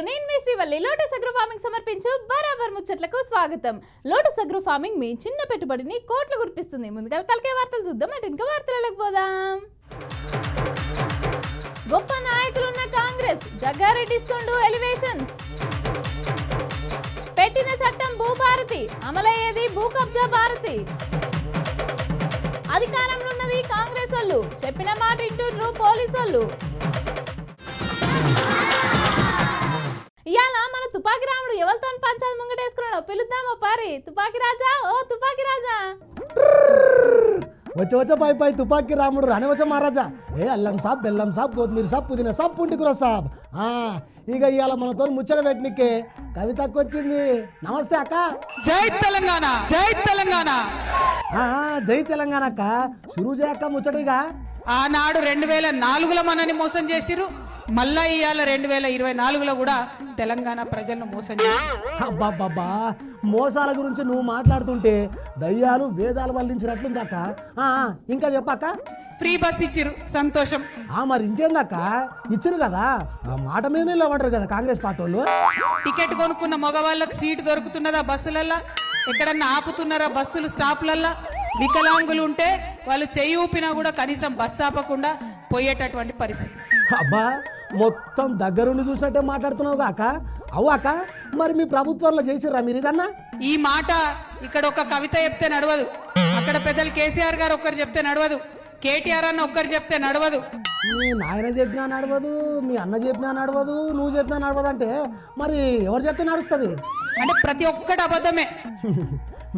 నేను మీ Srivalli lotus agro farming సమర్పించు బరాబర్ ముచ్చట్లకు స్వాగతం. లోటస్ అగ్రో ఫార్మింగ్ మీ చిన్న పెట్టుబడిని కోట్లు గురిపిస్తుంది. ముందుగా తలకే వార్తలు చూద్దాం. ఇంకా వార్తలకు పోదాం. గొప్ప నాయకులున్న కాంగ్రెస్ జగ్గారెడ్డిస్తుండు ఎలివేషన్స్. పెట్టిన చట్టం భూభారతి, అమలయ్యేది భూ కబ్జా భారతి. అధికారంలో ఉన్నది కాంగ్రెస్ వాళ్ళు, చెప్పిన మాట ఇంటుండ్రు పోలీసు వాళ్ళు. ఇవాళ మన తుపాకి రాముడు ఎవరితో పంచాలు ముంగటేసుకున్నాడో పిలుద్దామా పారి. తుపాకి రాజా, ఓ తుపాకి రాజా. వచ్చే పై తుపాకి రాముడు రాని వచ్చా మహారాజా. ఏ అల్లం సాబ్, బెల్లం సాబ్, కొత్తిమీర సాబ్, పుదీనా సాబ్, పుంటికూర సాబ్. ఇక ఇవాళ మనతో ముచ్చట పెట్టినకే కవితకు వచ్చింది. నమస్తే అక్క. జై తెలంగాణ, జై తెలంగాణ. జై తెలంగాణ అక్క. షురూ చేయక్క ముచ్చటగా. ఆనాడు 2004లో మనని మోసం చేసిరు, మళ్ళా ఇవాళ 2024లో కూడా తెలంగాణ ప్రజలను మోసం చేశారు. అబ్బాబ్బా, మోసాల గురించి నువ్వు మాట్లాడుతుంటే దయ్యాలు వేదాలు వల్లించినట్లుందక్క. ఇంకా చెప్పక్క. ఫ్రీ బస్ ఇచ్చిరు, సంతోషం. మరి ఇంకేందక్క, ఇచ్చిరు కదా, ఆ మాట మీద నిలబడరు కదా కాంగ్రెస్ పార్టీ వాళ్ళు. టికెట్ కొనుక్కున్న మగవాళ్ళకు సీటు దొరుకుతున్నదా బస్సులల్లా? ఎక్కడన్నా ఆపుతున్నారా బస్సులు స్టాప్లల్లా? వికలాంగులు ఉంటే వాళ్ళు చెయ్యి ఊపినా కూడా కనీసం బస్సు ఆపకుండా పోయేటటువంటి పరిస్థితి. అబ్బా, మొత్తం దగ్గరుండి చూసినట్టే మాట్లాడుతున్నావు కాక. అవ్వాక, మరి మీ ప్రభుత్వంలో చేసిర్రా మీరు ఇదన్నా? ఈ మాట ఇక్కడ ఒక కవిత చెప్తే నడవదు, అక్కడ పెద్దలు కేసీఆర్ గారు ఒక్కరు చెప్తే నడవదు, కేటీఆర్ అన్న ఒక్కరు చెప్తే నడవదు. మీ నాయన చెప్పినా నడవదు, మీ అన్న చెప్పినా నడవదు, నువ్వు చెప్పినా నడవదు అంటే మరి ఎవరు చెప్తే నడుస్తుంది? అంటే ప్రతి ఒక్కటి అబద్ధమే.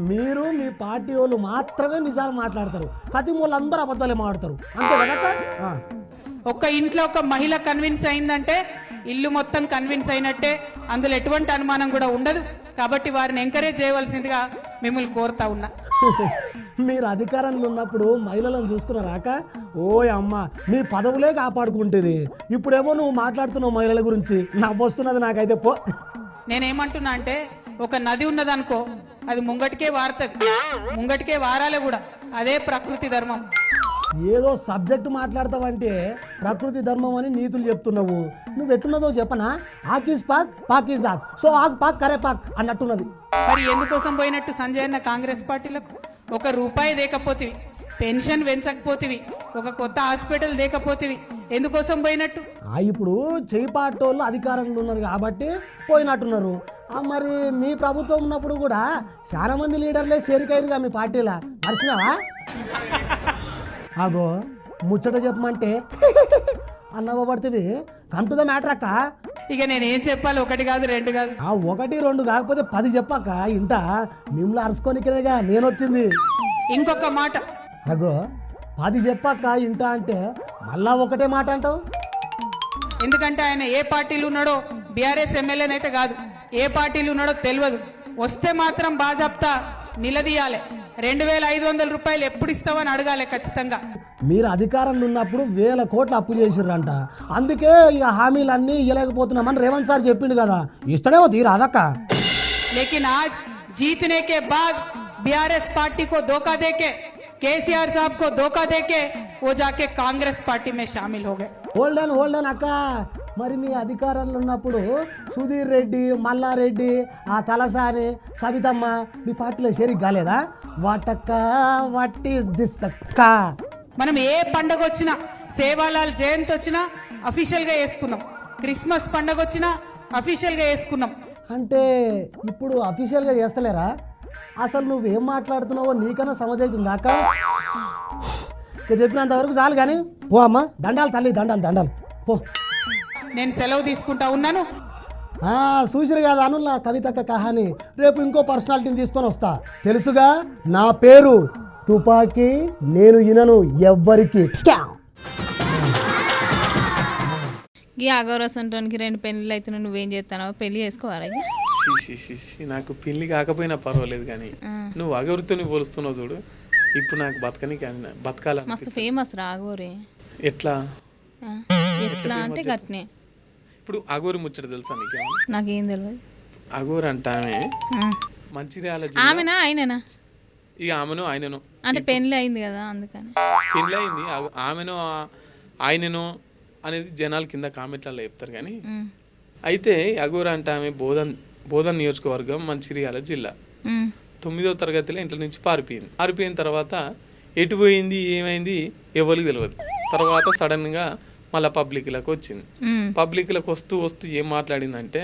మీరు మీ పార్టీ వాళ్ళు మాత్రమే నిజాలు మాట్లాడతారు, ప్రతి వాళ్ళందరూ అబద్ధాలే మాట్లాడతారు, అంతే కదా? ఒక్క ఇంట్లో ఒక మహిళ కన్విన్స్ అయిందంటే ఇల్లు మొత్తం కన్విన్స్ అయినట్టే, అందులో ఎటువంటి అనుమానం కూడా ఉండదు. కాబట్టి వారిని ఎంకరేజ్ చేయవలసిందిగా మిమ్మల్ని కోరుతా ఉన్నా. మీరు అధికారంలో ఉన్నప్పుడు మహిళలను చూసుకున్నారాక? ఓయ్ అమ్మ, మీ పదవులే కాపాడుకుంటుంది. ఇప్పుడేమో నువ్వు మాట్లాడుతున్నావు మహిళల గురించి, నవ్వొస్తున్నది నాకైతే. పో. నేనేమంటున్నా అంటే, ఒక నది ఉన్నదనుకో, అది ముంగటికే వారుతుంది, ముంగటికే వారాలే కూడా. అదే ప్రకృతి ధర్మం. ఏదో సబ్జెక్టు మాట్లాడతావంటే ప్రకృతి ధర్మం అని నీతులు చెప్తున్నావు. నువ్వు ఎట్టున్నదో చెప్పనా? ఆకీస్ పాక్, పాకీజ్ ఆక్, సో ఆక్ పాక్ కరే పాక్ అన్నట్టున్నది. మరి ఎందుకోసం పోయినట్టు సంజయ్ అన్న కాంగ్రెస్ పార్టీలకు? ఒక రూపాయి దేకపోతివి, పెన్షన్ పెంచకపోతివి, ఒక కొత్త హాస్పిటల్ దేకపోతివి, ఎందుకోసం పోయినట్టు? ఇప్పుడు చేయి పార్టీలు అధికారంలో ఉన్నారు కాబట్టి పోయినట్టున్నారు. మరి మీ ప్రభుత్వం ఉన్నప్పుడు కూడా చాలా మంది లీడర్లే చేరికైరుగా మీ పార్టీలా, మర్చినావా? అగో ముచ్చట చెప్పమంటే అన్నవ్వబడుతుంది. కమ్ టు ద మ్యాటర్ అక్క. ఇక నేనేం చెప్పాలి? ఒకటి కాదు, రెండు కాదు. 1, 2 కాకపోతే 10 చెప్పక్క. ఇంట మిమ్మల్ని అరుచుకోనికినేగా నేను వచ్చింది. ఇంకొక మాట. అగో 10 చెప్పక్క ఇంట అంటే మళ్ళా ఒకటే మాట అంటావు. ఎందుకంటే ఆయన ఏ పార్టీలు ఉన్నాడో, బీఆర్ఎస్ ఎమ్మెల్యేనైతే కాదు, ఏ పార్టీలు ఉన్నాడో తెలియదు. వస్తే మాత్రం బాజాప్తా నిలదీయాలి. 2500 రూపాయలు ఎప్పుడు ఇస్తావని అడగాలి ఖచ్చితంగా. మీరు అధికారంలో ఉన్నప్పుడు 1000 కోట్లు అప్పు చేసిర్రంట, అందుకే ఇక హామీలన్నీ ఇవ్వలేకపోతున్నామని రేవంత్ సార్ చెప్పిండు కదా. ఇస్తాడేమో తీరాదక్క. लेकिन आज जीतने के बाद बीआरएस पार्टी को धोखा देके, केसीआर साहब को धोखा देके वो जाके कांग्रेस पार्टी में शामिल हो गए. హోల్డ్ ఆన్ అక్క. మరి మీ అధికారంలో ఉన్నప్పుడు సుధీర్ రెడ్డి, మల్లారెడ్డి, ఆ తలసాని, సవితమ్మ మీ పార్టీలో చేరి కాలేదా? వాటక్క, వాట్ ఈస్ దిస్ అక్క? మనం ఏ పండగ వచ్చినా, సేవాలాల్ జయంతి వచ్చినా అఫీషియల్ గా వేసుకున్నాం, క్రిస్మస్ పండగ వచ్చినా అఫీషియల్ గా వేసుకున్నాం. అంటే ఇప్పుడు అఫీషియల్గా చేస్తలేరా? అసలు నువ్వేం మాట్లాడుతున్నావో నీకన్నా సమజవుతుందా అక్క? చెప్పినంత వరకు చాలు కానీ పో అమ్మ. దండాలు తల్లి, దండాలు పో. నేను సెలవు తీసుకుంటా ఉన్నాను. చూసిరు కదా అనుల్లా కవితక్క కహాని. రేపు ఇంకో పర్సనాలిటీని తీసుకొని వస్తా. తెలుసుగా నా పేరు తుపాకీ, నేను ఇనను ఎవ్వరికి. ఈ అగౌరస్ అంటానికి 2 పెళ్ళిళ్ళు అయితే నువ్వేం చేస్తానో? పెళ్లి చేసుకోవాలా? నాకు పెళ్లి కాకపోయినా పర్వాలేదు కానీ నువ్వు అగౌరితో పోలుస్తున్నావు చూడు. ఇప్పుడు నాకు బతకాల మస్తు ఫేమస్ రా అగోరి. ఎట్లా అంటే గట్నే. ఇప్పుడు అగోరి ముచ్చట తెలుసా నీకు? నాకేం తెలియదు. అగోరు అంట ఆమె మంచిర్యాల జిల్లా. ఆమెనా ఆయననా? ఇక ఆమెను ఆయనను అంటే పెళ్లి అయింది కదా అందుకని. పెళ్ళి అయింది. ఆమెను ఆయనను అనేది జనాలు కింద కామెంట్లలో చెప్తారు కానీ అయితే అగోరు అంటే ఆమె బోధన్ నియోజకవర్గం మంచిర్యాల జిల్లా. 9వ తరగతిలో ఇంట్లో నుంచి పారిపోయిన తర్వాత ఎటు పోయింది ఏమైంది ఎవరికి తెలియదు. తర్వాత సడన్గా మళ్ళీ పబ్లిక్లకు వచ్చింది. పబ్లిక్లకు వస్తూ ఏం మాట్లాడిందంటే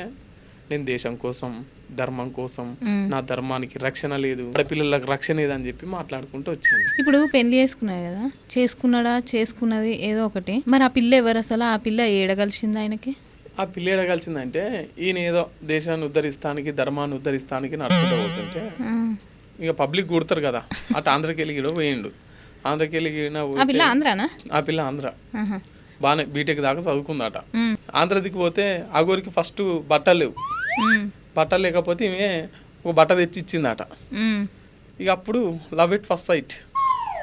నేను దేశం కోసం ధర్మం కోసం నా ధర్మానికి రక్షణ లేదు, ఆడపిల్లలకు రక్షణ లేదని చెప్పి మాట్లాడుకుంటూ వచ్చింది. ఇప్పుడు పెళ్లి చేసుకున్నది కదా, చేసుకున్నది ఏదో ఒకటి. మరి ఆ పిల్ల ఎవరు అసలు? ఆ పిల్ల ఏడగలిసింది ఆయనకి? ఆ పిల్ల ఏడగలిసిందంటే ఈయన ఏదో దేశాన్ని ఉద్ధరిస్తానికి ధర్మాన్ని ఉద్ధరిస్తానికి నడుచుకుంటూ పోతుంటే ఇక పబ్లిక్ కొడతారు కదా, అటు ఆంధ్రకెళ్ళి పోయిండు. ఆంధ్రకెళ్ళి ఆ పిల్ల ఆంధ్రానా? ఆ పిల్ల ఆంధ్ర బాగానే బీటెక్ దాకా చదువుకుందట. ఆంధ్ర దిక్కు పోతే అగోరికి ఫస్ట్ బట్టలు లేవు. బట్టలు లేకపోతే ఈమె ఒక బట్ట తెచ్చి ఇచ్చిందట. ఇక అప్పుడు లవ్ ఎట్ ఫస్ట్ సైట్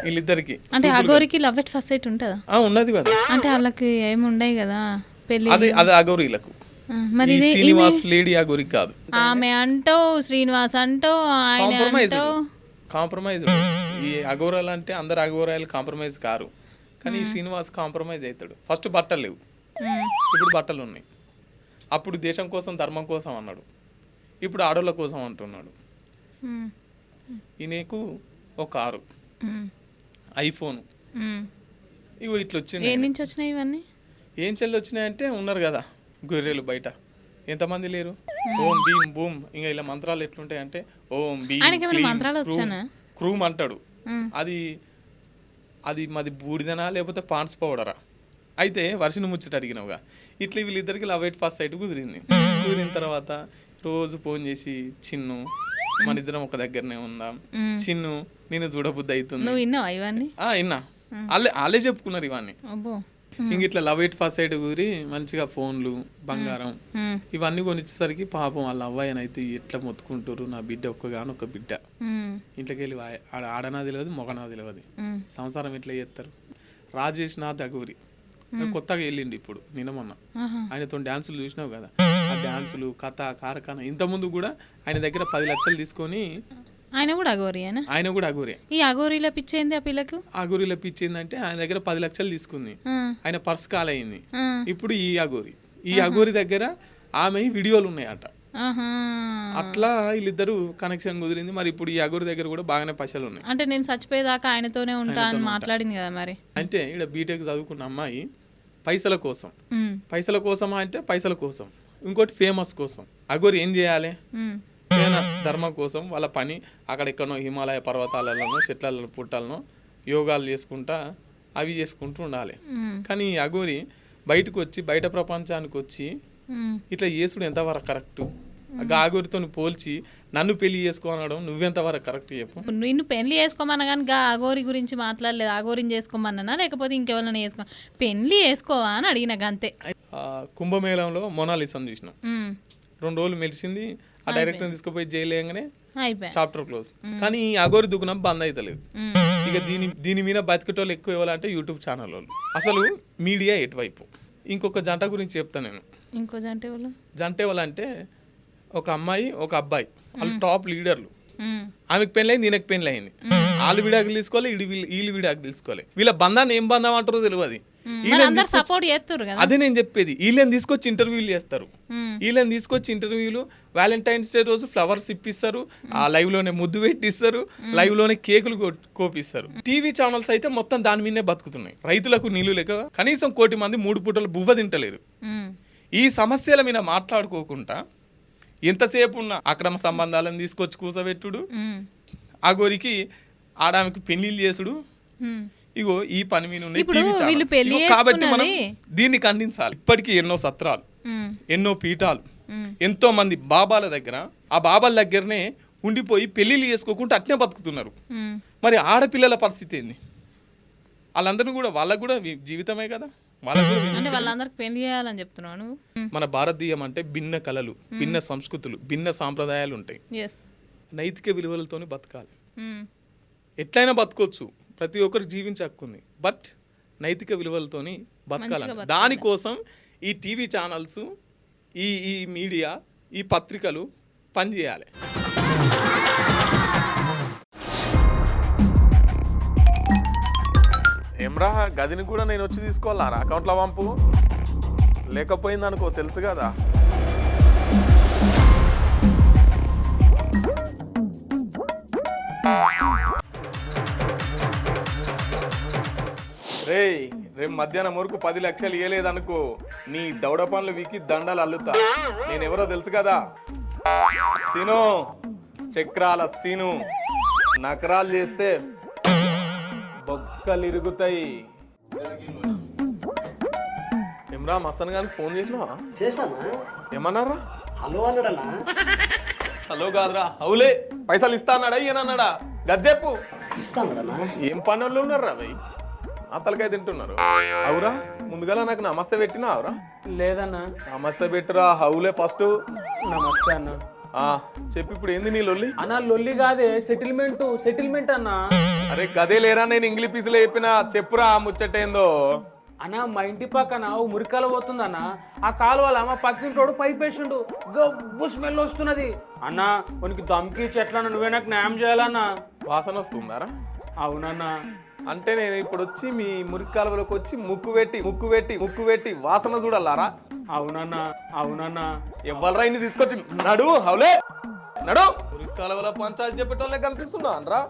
వీళ్ళిద్దరికి. అంటే అగోరికి లవ్ ఎట్ ఫస్ట్ సైట్ ఉంటుందా? ఉన్నది కదా. అంటే వాళ్ళకి ఏమి ఉండయి కదా పెళ్లి. అది అగోరీలకు. మరి శ్రీనివాస్ లేడీ అగోరికి కాదు. ఆమె అంటో శ్రీనివాస్ అంటో ఆయన కాంప్రమైజ్. ఈ అగోరాలు అంటే అందరు అగోరాలు కాంప్రమైజ్ కారు, కానీ శ్రీనివాస్ కాంప్రమైజ్ అవుతాడు. ఫస్ట్ బట్టలు లేవు, ఇప్పుడు బట్టలు ఉన్నాయి. అప్పుడు దేశం కోసం ధర్మం కోసం అన్నాడు, ఇప్పుడు ఆడోళ్ళ కోసం అంటున్నాడు. ఈయనకు ఒక కారు, ఐఫోన్, ఇవి ఇట్లా వచ్చినాయి. ఏ నుంచి వచ్చినాయి ఇవన్నీ? ఏం చెల్లి వచ్చినాయంటే ఉన్నారు కదా గొర్రెలు బయట, ఎంతమంది లేరు? ఓం భీమ్ బూమ్. ఇంకా ఇలా మంత్రాలు ఎట్లుంటాయంటే ఓం భీమ్ క్రూమ్ అంటాడు. అది మాది బూడిదనా లేకపోతే పాన్స్ పౌడరా? అయితే వర్షను ముచ్చట అడిగినావుగా, ఇట్లా వీళ్ళిద్దరికి లవ్ ఎట్ ఫస్ట్ సైట్ కుదిరిన తర్వాత రోజు ఫోన్ చేసి చిన్ను మన ఇద్దరం ఒక దగ్గరనే ఉందాం, చిన్ను నేను చూడబుద్ధి అవుతుంది. విన్నా. వాళ్ళే చెప్పుకున్నారు ఇవన్నీ. ఇంక ఇట్లా లవ్ ఎట్ ఫస్ట్ సైట్ కుదిరి మంచిగా ఫోన్లు బంగారం ఇవన్నీ కొనిచ్చేసరికి పాపం వాళ్ళ అవ్వాయనైతే ఎట్లా మొత్తుకుంటారు, నా బిడ్డ ఒక్కగానొక్క బిడ్డ, ఇంట్లోకి వెళ్ళి ఆడనా తెలియదు మొగనా తెలియదు, సంసారం ఎట్లా చేస్తారు. రాజేష్ నాథ్ అగోరి కొత్తగా వెళ్ళిండు ఇప్పుడు నిన్న మొన్న. ఆయనతో డ్యాన్సులు చూసినావు కదా, ఆ డ్యాన్సులు కథ కార్ఖానా. ఇంతకుముందు కూడా ఆయన దగ్గర 10 లక్షలు తీసుకొని ఆయన కూడా అగోరి. ఈ అగోరీలో పిచ్చేంది ఆ పిల్లకు? అగోరీలో పిచ్చిందంటే ఆయన దగ్గర 10 లక్షలు తీసుకుంది, ఆయన పర్స్ కాల్ అయింది. ఇప్పుడు ఈ అగోరి దగ్గర ఆమె వీడియోలు ఉన్నాయట. అట్లా వీళ్ళిద్దరు కనెక్షన్ కుదిరింది. మరి ఇప్పుడు ఈ అగోరి దగ్గర కూడా బాగానే పైసలు ఉన్నాయి. అంటే నేను చచ్చిపోయేదాకా ఆయనతోనే ఉంటా అని మాట్లాడింది కదా. మరి అంటే ఇక్కడ బీటెక్ చదువుకున్న అమ్మాయి పైసల కోసం అంటే పైసల కోసం, ఇంకోటి ఫేమస్ కోసం. అగోరి ఏం చేయాలి? ధర్మం కోసం వాళ్ళ పని అక్కడ ఎక్కడనో హిమాలయ పర్వతాలలోనో చెట్లలో పుట్టాలనో యోగాలు చేసుకుంటూ ఉండాలి. కానీ అగోరి బయటకు వచ్చి బయట ప్రపంచానికి వచ్చి ఇట్లా చేసుడు ఎంతవరకు కరెక్ట్? అగోరితో పోల్చి నన్ను పెళ్లి చేసుకోనడం నువ్వెంతవరకు కరెక్ట్ చెప్పు? నిన్ను పెళ్లి చేసుకోమన్నా కానీ అగోరి గురించి మాట్లాడలేదు. అగోరిని చేసుకోమన్నా లేకపోతే ఇంకెవరైనా పెళ్లి చేసుకోవా అని అడిగినాక అంతే. కుంభమేళంలో మొనాలిసాను చూసినాం, 2 రోజులు మెలిసింది. ఆ డైరెక్టర్ తీసుకుపోయి జైలు వేయగానే చాప్టర్ క్లోజ్. కానీ ఈ అగోరి దుకాణం బంద్ అవుతలేదు. ఇక దీని మీద బతికేటోళ్ళు ఎక్కువ ఇవ్వాలంటే యూట్యూబ్ ఛానల్ వాళ్ళు. అసలు మీడియా ఎటువైపు? ఇంకొక జంట గురించి చెప్తాను నేను. ఇంకో జంట ఎవరంటే ఒక అమ్మాయి ఒక అబ్బాయి, వాళ్ళు టాప్ లీడర్లు. ఆమెకు పెళ్ళైంది, ఈయనకు పెళ్ళైంది. వాళ్ళు విడాకులు తీసుకోవాలి, వీళ్ళు విడాకులు తీసుకోవాలి. వీళ్ళ బంధాన్ని ఏం బంధం అంటారో తెలియదు. అదే నేను చెప్పేది. వీళ్ళని తీసుకొచ్చి ఇంటర్వ్యూలు చేస్తారు. వీళ్ళని తీసుకొచ్చి ఇంటర్వ్యూలు వ్యాలంటైన్స్ డే రోజు ఫ్లవర్స్ ఇప్పిస్తారు, ఆ లైవ్ లోనే ముద్దు పెట్టిస్తారు, లైవ్ లోనే కేకులు కోపిస్తారు. టీవీ ఛానల్స్ అయితే మొత్తం దాని మీదనే బతుకుతున్నాయి. రైతులకు నీళ్లు లేక కనీసం 1 కోటి మంది 3 పూటలు బువ్వ తింటలేరు. ఈ సమస్యల మీద మాట్లాడుకోకుండా ఎంతసేపు ఉన్న అక్రమ సంబంధాలను తీసుకొచ్చి కూసబెట్టుడు, అగోరికి ఆడామెకి పెళ్లిళ్ళు చేసుడు, ఇగో ఈ పని మీద కాబట్టి మనం దీన్ని ఖండించాలి. ఇప్పటికీ ఎన్నో సత్రాలు, ఎన్నో పీఠాలు, ఎంతో మంది బాబాల దగ్గర, ఆ బాబాల దగ్గరనే ఉండిపోయి పెళ్లిళ్ళు చేసుకోకుండా అట్నే బతుకుతున్నారు. మరి ఆడపిల్లల పరిస్థితి ఏంది? వాళ్ళందరినీ కూడా వాళ్ళకు కూడా జీవితమే కదా, వాళ్ళందరికి పెళ్లి చేయాలని చెప్తున్నాను. మన భారతీయం అంటే భిన్న కళలు, భిన్న సంస్కృతులు, భిన్న సాంప్రదాయాలు ఉంటాయి. నైతిక విలువలతోని బతకాలి. ఎట్లయినా బతకొచ్చు, ప్రతి ఒక్కరు జీవించే హక్కు ఉంది. బట్ నైతిక విలువలతోని బతకాలి. దానికోసం ఈ టీవీ ఛానల్స్, ఈ మీడియా, ఈ పత్రికలు పని చేయాలి. ఏమ్రా గదిని కూడా నేను వచ్చి తీసుకోవాలా అకౌంట్లో పంపు లేకపోయింది అనుకో తెలుసు కదా. రేయ్ రేపు మధ్యాహ్నం వరకు 10 లక్షలు ఇవ్వలేదనుకో నీ దౌడ పనులు వీకి దండలు అల్లుతా. నేనెవరో తెలుసు కదా, సీను చక్రాల సీను. నకరాలు చేస్తే బొక్కలు ఇరుగుతాయి. ఏమ్రా మస్తన్ గారికి ఫోన్ చేసినావా? చేసినానా? ఏమన్నారా? హలో అన్నాడన్నా. హలో కాదురా అవులే పైసలు ఇస్తా అన్నాడా ఈయనన్నాడా గజ్జెప్పు. ఇస్తానన్నా. ఏం పనులు ఉన్నారా అవి అతలకాయ తింటున్నారు. అవురా ముందుగా నాకు నమస్తే పెట్టినా అవురా? లేదన్నా. నమస్తే పెట్టురా హౌలే ఫస్ట్. నమస్తే అన్న. చెప్పి ఇప్పుడు ఏంది నీ లొల్లి? అన్న లొల్లి కాదే సెటిల్మెంట్ అన్న. అరే గదే లేరా నేను ఇంగ్లీష్ పీసులో చెప్పిన చెప్పురా ముచ్చటేందో. అన్న మా ఇంటి పక్కన ఓ మురికాల పోతుందన్న. ఆ కాలువల మా పక్కింటోడు పైప్ వేసిండు, గబ్బు స్మెల్ వస్తున్నది అన్న. మనకి దమ్కి చెట్లన్న నువ్వే నాకు న్యాయం చేయాలన్నా. వాసన వస్తుందారా? అవునన్నా. అంటే నేను ఇప్పుడు వచ్చి మీ మురికి కాలువలోకి వచ్చి ముక్కు పెట్టి వాసన చూడాలారా? అవునన్నా. ఎవరు ఇన్ని తీసుకొచ్చి నడు హౌలే నడు. మురికి కాలువలో పంచాయతీ చెప్పేటోళ్ళే కనిపిస్తున్నా అనరా?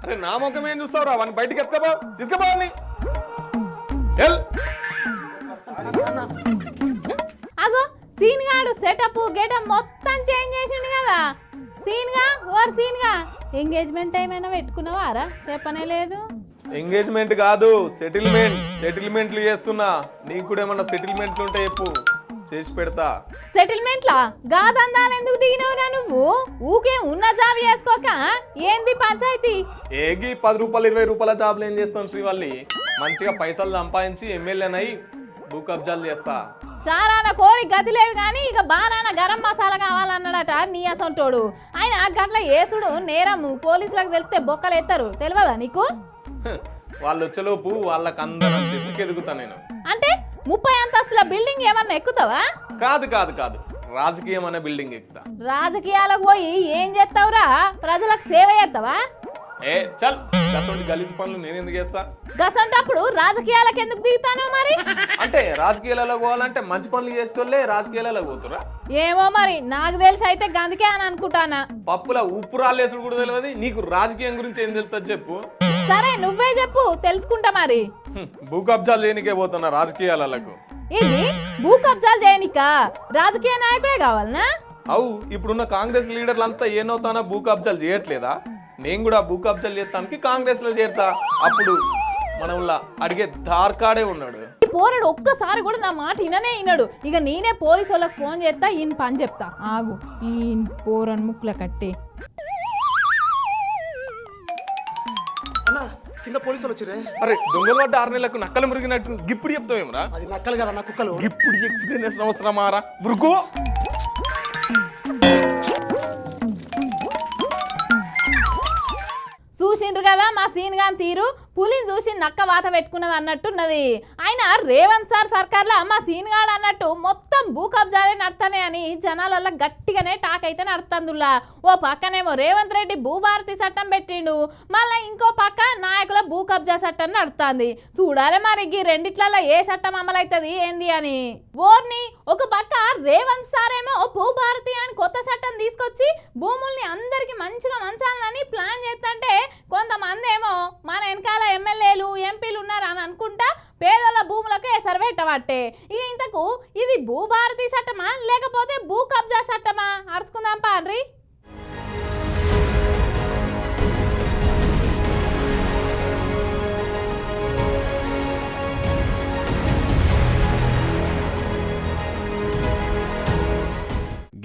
అరే నా ముఖం ఏం చూస్తావురా? వాడిని బయటికి తీసుకుపోవాలి. అగో సీన్ గాడు సెటప్ గెటప్ మొత్తం చేంజ్ చేసిండు కదా. సీన్ గా ఎంగేజ్మెంట్ ఏమైనా పెట్టుకున్నావారా? చెప్పనే లేదు. ఎంగేజ్మెంట్ కాదు సెటిల్మెంట్లు చేస్తున్నా. నీకు కూడా ఏమన్నా సెటిల్మెంట్లు ఉంటే చెప్పు చేసి పెడతా. సెటిల్మెంట్లా గాదందాలు ఎందుకు దిగినవురా నువ్వు? ఊకే ఉన్న జాబ్ చేసుకోక ఏంది పంచాయతీ? ఏగి 10 రూపాయలు 20 రూపాయల జాబ్లు ఏం చేస్తాం శ్రీవల్లి? మంచిగా పైసలు సంపాదించి ఎమ్మెల్యేనై భూ కబ్జాలు చేస్తా. చారాన కోడి గతి లేదు కానీ ఇక బానాన గరం మసాలా కావాలన్నాడట నీ అసంటోడు. ఆయన గట్ల ఏసుడు నేరము, పోలీసులకు తెలిస్తే బొక్కలు ఎత్తారు. తెలియదా నీకు? వాళ్ళు వచ్చేలోపు వాళ్ళకి అందరం ఎదుగుతా నేను. అంటే 30 అంతస్తుల బిల్డింగ్ ఏమన్నా ఎక్కుతావా? కాదు రాజకీయం అనే బిల్డింగ్ ఎక్కుతా. రాజకీయాలకు పోయి ఏం చేస్తావురా? ప్రజలకు సేవ చేస్తావా? చల్ గసంటి గలీజ్ పనులు నేను ఎందుకు చేస్తా? గసంటప్పుడు రాజకీయాలకు ఎందుకు దిగుతాను మరి? అంటే రాజకీయాలలో పోవాలంటే మంచి పనులు చేసేటోళ్ళే రాజకీయాలలో పోతురా? ఏమో మరి నాకు తెలిసి అయితే గందుకే అని అనుకుంటానా. పప్పుల ఉప్పు రాలేసుడు కూడా తెలియదు నీకు. రాజకీయం గురించి ఏం తెలుస్తుంది చెప్పు? సరే నువ్వే చెప్పు తెలుసుకుంటా మరి. భూ కబ్జాలు లేనికే పోతున్నా రాజకీయాలకు. ఇది భూ కబ్జాలు చేయనిక రాజకీయ నాయకుడే కావాలనా? అవు ఇప్పుడున్న కాంగ్రెస్ లీడర్లంతా ఏనవుతానా భూ కబ్జాలు చేయట్లేదా? నేను కూడా భూ కబ్జాలు చేస్తానికి కాంగ్రెస్ లో చేస్తా. అప్పుడు మనలా అడిగే దార్కాడే ఉన్నాడు. ఈ పోరడు ఒక్కసారి కూడా నా మాట వినడు. ఇక నేనే పోలీసు వాళ్ళకి ఫోన్ చేస్తా, ఈయన పని చెప్తా. ఆగు ఈ పోరని ముక్కుల కట్టి. కింద పోలీసులు వచ్చిరే. అరే దొంగలు పడ్డ 6 నెలలకు నక్కలు మురిగినట్టు గిప్పుడు చెప్తావేమరా? అది నక్కలు కదా నా కుక్కలు. ఇప్పుడు ఎక్స్పీరియన్స్ అవసరమారా మురుగు? చూసిండ్రు కదా మా సీన్ గాని తీరు. పులిని చూసి నక్క వాత పెట్టుకున్నది అన్నట్టున్నది. ఆయన రేవంత్ సార్ సర్కార్లో మా సీన్ గాడు అన్నట్టు మొత్తం భూ కబ్జాలే నడతానే అని జనాలల్లో గట్టిగానే టాక్ అయితే నడుతుందిలా. ఓ పక్కనేమో రేవంత్ రెడ్డి భూభారతి చట్టం పెట్టిండు, మళ్ళీ ఇంకో పక్క నాయకుల భూ కబ్జా చట్టం నడుతుంది. చూడాలి మరి ఈ రెండిట్లలో ఏ చట్టం అమలవుతుంది ఏంది అని. ఓర్ని ఒక పక్క రేవంత్ సార్ ఏమో భూభారతి అని కొత్త చట్టం తీసుకొచ్చి భూముల్ని అందరికి మంచిగా మంచాలని ప్లాన్ చేస్తుంటే, కొంతమంది ఏమో మన వెనకాల ఎమ్మెల్యేలు ఎంపీలు ఉన్నారని అనుకుంటా పేదల భూములకు ఎసరు పెట్టబట్టే. ఇక ఇంతకు ఇది భూభారతి చట్టమా లేకపోతే భూ కబ్జా చట్టమా? అరుచుకుందాం పాన్రి.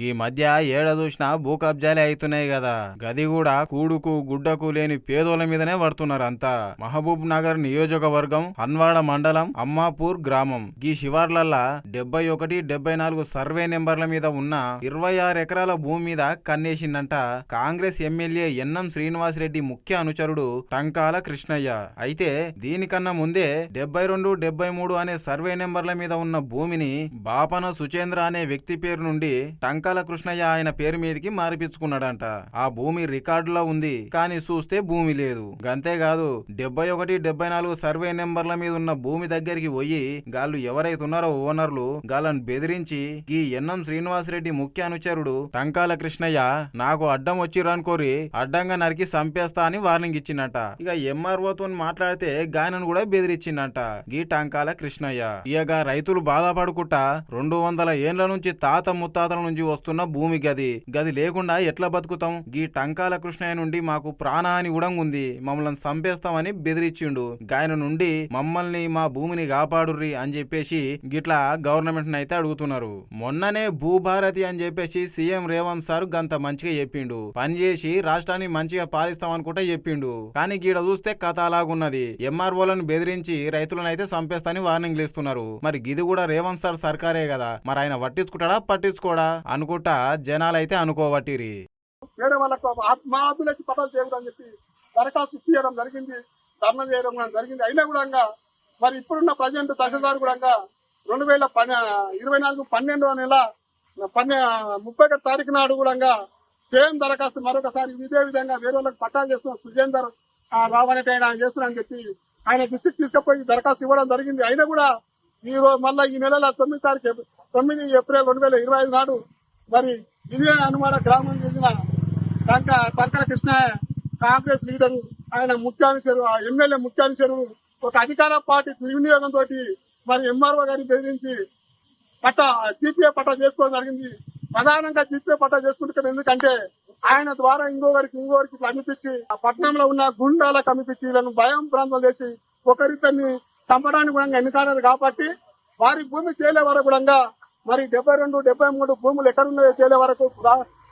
ఈ మధ్య ఏడ చూసినా భూ కబ్జాలే అవుతున్నాయి కదా, గది కూడా కూడుకు గుడ్డకు లేని పేదోల మీదనే పడుతున్నారు అంతా. మహబూబ్ నగర్ నియోజకవర్గం హన్వాడ మండలం అమ్మాపూర్ గ్రామం ఈ శివార్లల్లా 71, 74 సర్వే నెంబర్ల మీద ఉన్న 26 ఎకరాల భూమి మీద కన్నేసిందంట కాంగ్రెస్ ఎమ్మెల్యే ఎన్నం శ్రీనివాసరెడ్డి ముఖ్య అనుచరుడు టంకాల కృష్ణయ్య. అయితే దీనికన్నా ముందే 72, 73 అనే సర్వే నెంబర్ల మీద ఉన్న భూమిని బాపన సుచేంద్ర అనే వ్యక్తి పేరు నుండి టంకాల కృష్ణయ్య ఆయన పేరు మీదకి మారిపించుకున్నాడంట. ఆ భూమి రికార్డులో ఉంది, కానీ చూస్తే భూమి లేదు. గంతేకాదు 71, 74 సర్వే నెంబర్ల మీద ఉన్న భూమి దగ్గరికి పోయి గాళ్ళు ఎవరైతున్నారో ఓనర్లు గాళ్ళను బెదిరించి ఈ ఎన్నం శ్రీనివాసరెడ్డి ముఖ్య అనుచరుడు టంకాల కృష్ణయ్య నాకు అడ్డం వచ్చిరనుకోరి అడ్డంగా నరికి సంపేస్తా అని వార్నింగ్ ఇచ్చిందట. ఇక ఎంఆర్ఓతో మాట్లాడితే గాయనను కూడా బెదిరించిందంట గీ టంకాల కృష్ణయ్య. ఇక రైతులు బాధపడుకుంటా 200 ఏండ్ల నుంచి తాత ముత్తాతల నుంచి వస్తున్న భూమి గది లేకుండా ఎట్లా బతుకుతాం, గీ టంకాల కృష్ణయ్య నుండి మాకు ప్రాణహాని కూడా ఉంది, మమ్మల్ని సంపేస్తామని బెదిరించిండు. గాయన నుండి మమ్మల్ని మా భూమిని కాపాడుర్రి అని చెప్పేసి గిట్లా గవర్నమెంట్ అయితే అడుగుతున్నారు. మొన్ననే భూభారతి అని చెప్పేసి సీఎం రేవంత్ సార్ గంత మంచిగా చెప్పిండు, పనిచేసి రాష్ట్రాన్ని మంచిగా పాలిస్తామనుకుంటా చెప్పిండు. కానీ గీడ చూస్తే కథ అలాగున్నది. ఎంఆర్ఓలను బెదిరించి రైతులను అయితే సంపేస్తాని వార్నింగ్లు ఇస్తున్నారు. మరి గిది కూడా రేవంత్ సార్ సర్కారే కదా, మరి ఆయన పట్టించుకుంటాడా పట్టించుకోడా అనుకుంటా జనాలైతే అనుకోవట్టిరి. వేరే వాళ్ళకు మా అభిలక్షి పట్టాలు చేయడం చెప్పి దరఖాస్తు ఇప్పించడం జరిగింది, ధర్నా చేయడం కూడా జరిగింది. అయినా కూడా మరి ఇప్పుడున్న ప్రజెంట్ తహసీల్దార్ కూడా 2024 నెల 31 తారీఖు నాడు కూడా సేమ్ దరఖాస్తు మరొకసారి ఇదే విధంగా వేరే వాళ్ళకి పట్టాలు చేస్తున్న సుజేందర్ రావు అనేట ఆయన చేస్తున్నారని చెప్పి ఆయన దృష్టికి తీసుకుపోయి దరఖాస్తు ఇవ్వడం జరిగింది. అయినా కూడా ఈ రోజు మళ్ళీ ఈ నెల 9 ఏప్రిల్ 2025 నాడు మరి ఇదే హనుమాడ గ్రామం చెందిన టంకాల కృష్ణ కాంగ్రెస్ లీడరు ఆయన ముఖ్యానుచరుడు ఎమ్మెల్యే ముఖ్యానుచరుడు ఒక అధికార పార్టీ దుర్వినియోగంతో మరి ఎంఆర్ఓ గారిని బెదిరించి జీపీఏ పట్టా చేసుకోవడం జరిగింది. ప్రధానంగా జీపీఏ పట్టా చేసుకుంటున్నారు. ఎందుకంటే ఆయన ద్వారా ఇంకొకరికి ఇట్లా అనిపించి ఆ పట్టణంలో ఉన్న గుండాలకు అనిపించి వీళ్ళను భయం ప్రాంతం చేసి ఒకరిద్దరిని చంపడానికి కూడా ఎన్నికన్నారు. కాబట్టి వారి భూమి తేలే వరకు కూడా మరి 72, 73 భూములు ఎక్కడున్నాయో తేలే వరకు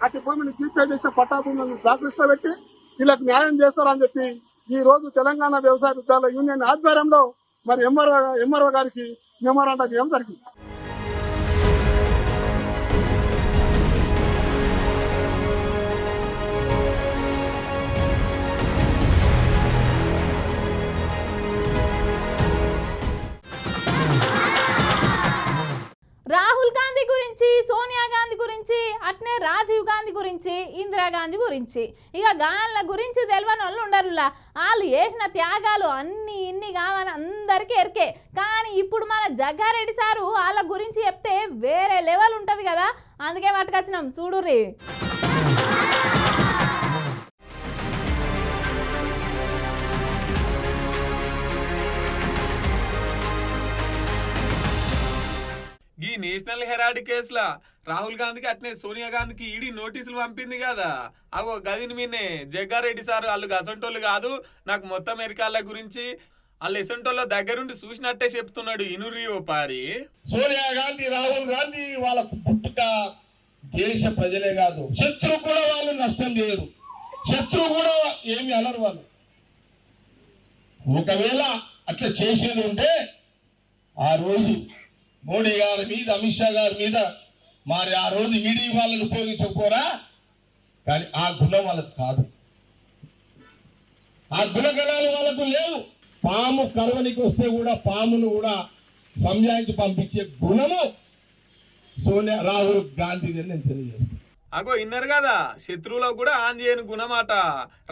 అతి భూమిని జీపీఏ చేసిన పట్టా భూములను దాఖలిస్తా పెట్టి వీళ్ళకి న్యాయం చేస్తారని చెప్పి ఈ రోజు తెలంగాణ వ్యవసాయ విద్యాలయ యూనియన్ ఆధ్వర్యంలో మరి ఎంఆర్ఓ గారికి మెమోరాండం చేయడం జరిగింది. రాహుల్ గాంధీ గురించి, సోనియా గాంధీ గురించి, అట్నే రాజీవ్ గాంధీ గురించి, ఇందిరాగాంధీ గురించి, ఇక గాళ్ళ గురించి తెలియని వాళ్ళు ఉండరులా. వాళ్ళు చేసిన త్యాగాలు అన్ని ఇన్ని కావని అందరికీ ఎరికే. కానీ ఇప్పుడు మన జగ్గారెడ్డి సారు వాళ్ళ గురించి చెప్తే వేరే లెవెల్ ఉంటుంది కదా, అందుకే పట్టుకొచ్చినాం చూడుర్రి. ఈ నేషనల్ హెరాల్డ్ కేసులా రాహుల్ గాంధీకి అట్నే సోనియా గాంధీకి ఈడీ నోటీసులు పంపింది కదా, అగో గదిని మీనే జగ్గారెడ్డి సార్ వాళ్ళు అసంటోళ్ళు కాదు, నాకు మొత్తం అమెరికాల గురించి వాళ్ళు ఎసంటోళ్ళ దగ్గరుండి చూసినట్టే చెప్తున్నాడు. ఇనురియో పారి సోనియా గాంధీ, రాహుల్ గాంధీ వాళ్ళ పుట్టుక దేశ ప్రజలే కాదు, శత్రువు కూడా వాళ్ళు నష్టం చేయరు, శత్రువు కూడా ఏమి అనరు వాళ్ళు. ఒకవేళ అట్లా చేసేది ఉంటే ఆ రోజు మోడీ గారి మీద, అమిత్ షా గారి మీద మరి ఆ రోజు ఈడీ వాళ్ళని ఉపయోగించకపోరా. కానీ ఆ గుణం వాళ్ళకు కాదు, ఆ గుణగణాలు వాళ్ళకు లేవు. పాము కరవనికి వస్తే కూడా పామును కూడా సంజాయించి పంపించే గుణము సోనియా రాహుల్ గాంధీని నేను తెలియజేస్తాను. అగో ఇన్నరు కదా, శత్రువులకు కూడా ఆన్ చేయని గుణమాట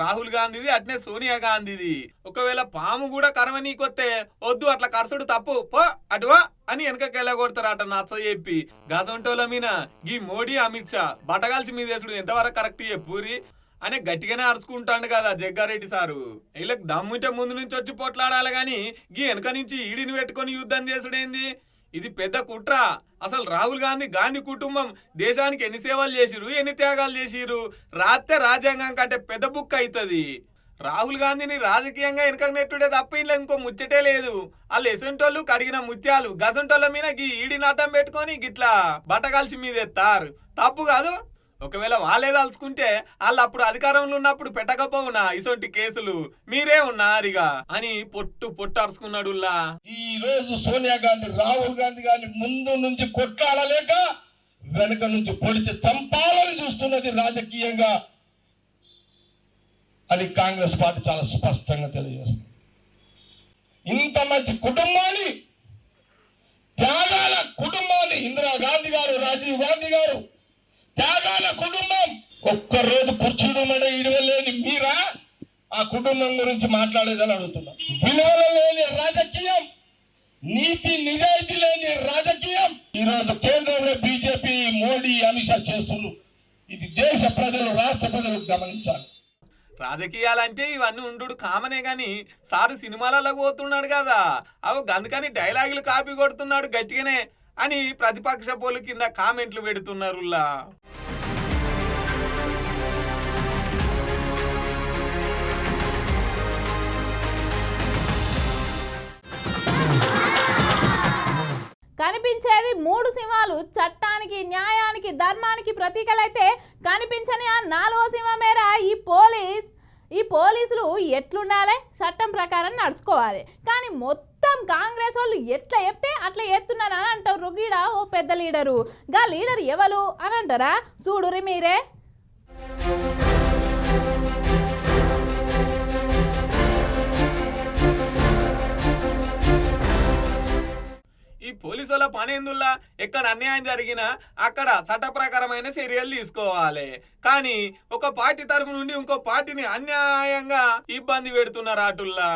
రాహుల్ గాంధీది, అట్నే సోనియా గాంధీది. ఒకవేళ పాము కూడా కరవనీకొస్తే వద్దు అట్లా కరసుడు తప్పు పో అటువా అని వెనకకెళ్ళగొడతారట నచ్చ చెప్పి. గసంటోల మీద గీ మోడీ, అమిత్ షా బటగాల్చి మీదేసుడు ఎంతవరకు కరెక్ట్ చెప్పురి అని గట్టిగానే అరుచుకుంటాడు కదా జగ్గారెడ్డి సారు. వీళ్ళకి దమ్ముంటే ముందు నుంచి వచ్చి పోట్లాడాలి గాని గీ వెనక నుంచి ఈడిని పెట్టుకొని యుద్ధం చేసుడేంది? ఇది పెద్ద కుట్ర. అసలు రాహుల్ గాంధీ కుటుంబం దేశానికి ఎన్ని సేవలు చేసిరు, ఎన్ని త్యాగాలు చేసిరు రాస్తే రాజ్యాంగం కంటే పెద్ద బుక్ అవుతుంది. రాహుల్ గాంధీని రాజకీయంగా వెనక నెట్టుడే తప్ప ఇంట్లో ఇంకో ముచ్చటే లేదు. వాళ్ళు ఎసంటోళ్ళు కడిగిన ముత్యాలు గసంటోళ్ళ మీద గీ ఈడి నాటం పెట్టుకొని గిట్లా బట్టగాల్చి మీద ఎత్తారు. తప్పు కాదు. ఒకవేళ వాళ్ళే తలుచుకుంటే వాళ్ళు అప్పుడు అధికారంలో ఉన్నప్పుడు పెట్టకపోవునా ఇసొంటి కేసులు, మీరే ఉన్నారిగా అని పొట్టు అరుచుకున్నాడు. ఈ రోజు సోనియా గాంధీ రాహుల్ గాంధీ గారిని ముందు నుంచి కొట్లాడలేక వెనక నుంచి పొడిచి చంపాలని చూస్తున్నది రాజకీయంగా అని కాంగ్రెస్ పార్టీ చాలా స్పష్టంగా తెలియజేస్తుంది. ఇంత మంచి కుటుంబాన్ని, త్యాగాల కుటుంబాన్ని, ఇందిరాగాంధీ గారు, రాజీవ్ గాంధీ గారు, త్యాగాల కుటుంబం, ఒక్కరోజు కుర్చీలు మీద ఇడవలేని మీరా ఆ కుటుంబం గురించి మాట్లాడేదని అడుగుతున్నా. విలువలు లేని రాజకీయం, నీతి నిజాయితీ లేని రాజకీయం ఈరోజు కేంద్రంలో బీజేపీ, మోడీ, అమిత్ షా చేస్తున్నారు. ఇది దేశ ప్రజలు, రాష్ట్ర ప్రజలు గమనించాలి. రాజకీయాలంటే ఇవన్నీ ఉండు కామనే గాని సారు సినిమాలలో పోతున్నాడు కదా, అవు అందుకని డైలాగులు కాపీ కొడుతున్నాడు గట్టిగానే అని ప్రతిపక్ష పోలు కింద కామెంట్లు పెడుతున్నారు. కనిపించేది 3 సింహాలు చట్టానికి, న్యాయానికి, ధర్మానికి ప్రతీకలైతే కనిపించని ఆ 4వ సింహం మేర ఈ పోలీసులు ఎట్లుండాలి, చట్టం ప్రకారం నడుచుకోవాలి. కానీ మొత్తం కాంగ్రెస్ వాళ్ళు ఎట్లా చెప్తే అట్లా ఎత్తున్నారని అంటారు. గీడ ఓ పెద్ద లీడరు, గా లీడర్ ఎవరు అని అంటారా? చూడురి మీరే. ఈ పోలీసుల పనేందుల్లా ఎక్కడ అన్యాయం జరిగినా అక్కడ చట్ట ప్రకారమైన చర్యలు తీసుకోవాలి. కానీ ఒక పార్టీ తరఫు నుండి ఇంకో పార్టీని అన్యాయంగా ఇబ్బంది పెడుతున్నారు అటుల్లా.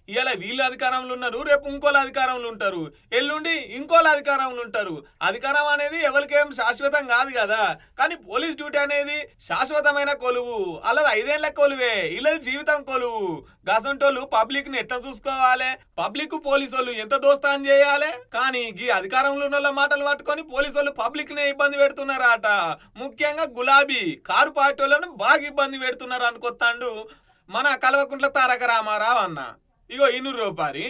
ఇలా వీళ్ళు అధికారంలో ఉన్నారు, రేపు ఇంకోళ్ళ అధికారంలో ఉంటారు, ఎల్లుండి ఇంకోళ్ళ అధికారంలో ఉంటారు. అధికారం అనేది ఎవరికేం శాశ్వతం కాదు కదా. కానీ పోలీస్ డ్యూటీ అనేది శాశ్వతమైన కొలువు. అలా 5 ఏళ్ల కొలువే, ఇలా జీవితం కొలువు. గసంటోళ్ళు పబ్లిక్ ని ఎట్లా చూసుకోవాలి, పబ్లిక్ పోలీసు వాళ్ళు ఎంత దోస్తాన్ చేయాలి. కానీ ఈ అధికారంలో ఉన్న మాటలు పట్టుకొని పోలీసు వాళ్ళు పబ్లిక్ నే ఇబ్బంది పెడుతున్నారట. ముఖ్యంగా గులాబీ కారు పార్టీ వాళ్ళను బాగా ఇబ్బంది పెడుతున్నారు అనుకొత్తాండు మన కల్వకుంట్ల తారక రామారావు అన్న. ఇగో 200 రూపాయలు.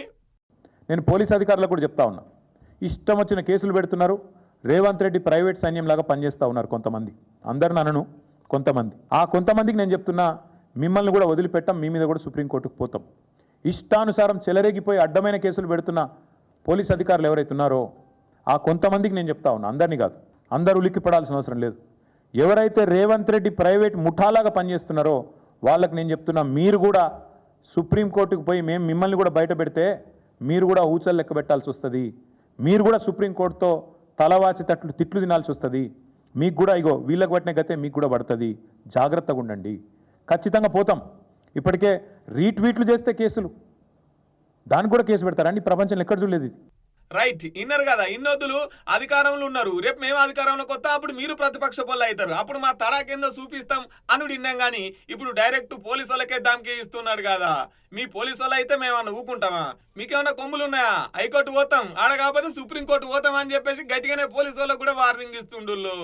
నేను పోలీస్ అధికారులకు కూడా చెప్తా ఉన్నా, ఇష్టం వచ్చిన కేసులు పెడుతున్నారు. రేవంత్ రెడ్డి ప్రైవేట్ సైన్యంలాగా పనిచేస్తూ ఉన్నారు కొంతమంది. అందరిని అనను, కొంతమంది. ఆ కొంతమందికి నేను చెప్తున్నా, మిమ్మల్ని కూడా వదిలిపెట్టాం, మీ మీద కూడా సుప్రీంకోర్టుకు పోతాం. ఇష్టానుసారం చెలరేగిపోయి అడ్డమైన కేసులు పెడుతున్న పోలీస్ అధికారులు ఎవరైతే ఉన్నారో ఆ కొంతమందికి నేను చెప్తా ఉన్నా, అందరినీ కాదు. అందరూ ఉలిక్కిపడాల్సిన అవసరం లేదు. ఎవరైతే రేవంత్ రెడ్డి ప్రైవేట్ ముఠాలాగా పనిచేస్తున్నారో వాళ్ళకి నేను చెప్తున్నా, మీరు కూడా సుప్రీంకోర్టుకు పోయి మేము మిమ్మల్ని కూడా బయట పెడితే మీరు కూడా ఊచలు లెక్క పెట్టాల్సి వస్తుంది. మీరు కూడా సుప్రీంకోర్టుతో తలవాచి తిట్లు తినాల్సి వస్తుంది. మీకు కూడా ఇగో వీళ్ళకి పట్టిన గతే మీకు కూడా పడుతుంది. జాగ్రత్తగా ఉండండి. ఖచ్చితంగా పోతాం. ఇప్పటికే రీట్వీట్లు చేస్తే కేసులు, దానికి కూడా కేసు పెడతారండి. ప్రపంచంలో ఎక్కడ చూడలేదు ఇది. రైట్, ఇన్నారు కదా, ఇన్నొద్దులు అధికారంలో ఉన్నారు, రేపు మేము అధికారంలో కొత్త, అప్పుడు మీరు ప్రతిపక్ష పొల్ల అవుతారు, అప్పుడు మా తడా కింద చూపిస్తాం అనుడు విన్నాం. కానీ ఇప్పుడు డైరెక్ట్ పోలీసు వాళ్ళకే దానికి ఇస్తున్నాడు కదా. మీ పోలీసు వాళ్ళు అయితే మేమన్నా ఊకుంటామా? మీకేమన్నా కొమ్ములు ఉన్నాయా? హైకోర్టు పోతాం, ఆడ కాకపోతే సుప్రీంకోర్టు పోతాం అని చెప్పేసి గట్టిగానే పోలీసు వాళ్ళకు కూడా వార్నింగ్ ఇస్తుండ్రు.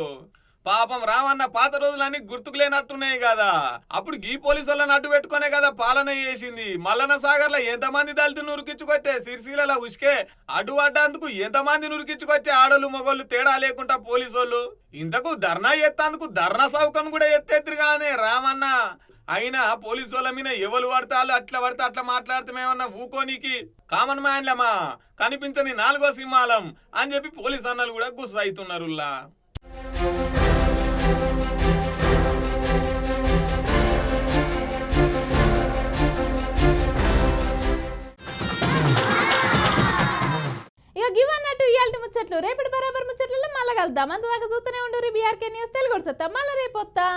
పాపం రామన్న పాత రోజులన్నీ గుర్తుకు లేనట్టున్నాయి కదా. అప్పుడు గీ పోలీసు వాళ్ళని అడ్డు పెట్టుకునే కదా పాలన చేసింది. మల్లన్న సాగర్ లో ఎంతమంది దళితులు నురికించుకొట్టే, సిరిసిల్ల ఉసుకే అడ్డు పడ్డందుకు ఎంతమంది నురికించుకొచ్చే ఆడోళ్ళు మగోళ్ళు తేడా లేకుండా పోలీసు వాళ్ళు. ఇంతకు ధర్నా ఎత్తేందుకు ధర్నా సౌకర్యం కూడా ఎత్తేద్దరుగానే రామన్న. అయినా పోలీసు వాళ్ళ మీద ఎవరు పడతారు అట్లా పడితే అట్లా మాట్లాడుతామేమన్నా ఊకోనికి కామన్ మ్యాన్లమా, కనిపించని 4వ సింహాలం అని చెప్పి పోలీసు అన్నలు కూడా గుస్సు అవుతున్నారు. ఇక గివన్నట్టు ఇయాల్టి ముచ్చట్లు రేపటి బరాబర్ ముచ్చట్లలో మళ్ళా కలుద్దాం. అంతదాకా చూస్తూనే ఉండు బీఆర్కే న్యూస్ తెలుగు. మళ్ళీ రేపు వస్తా.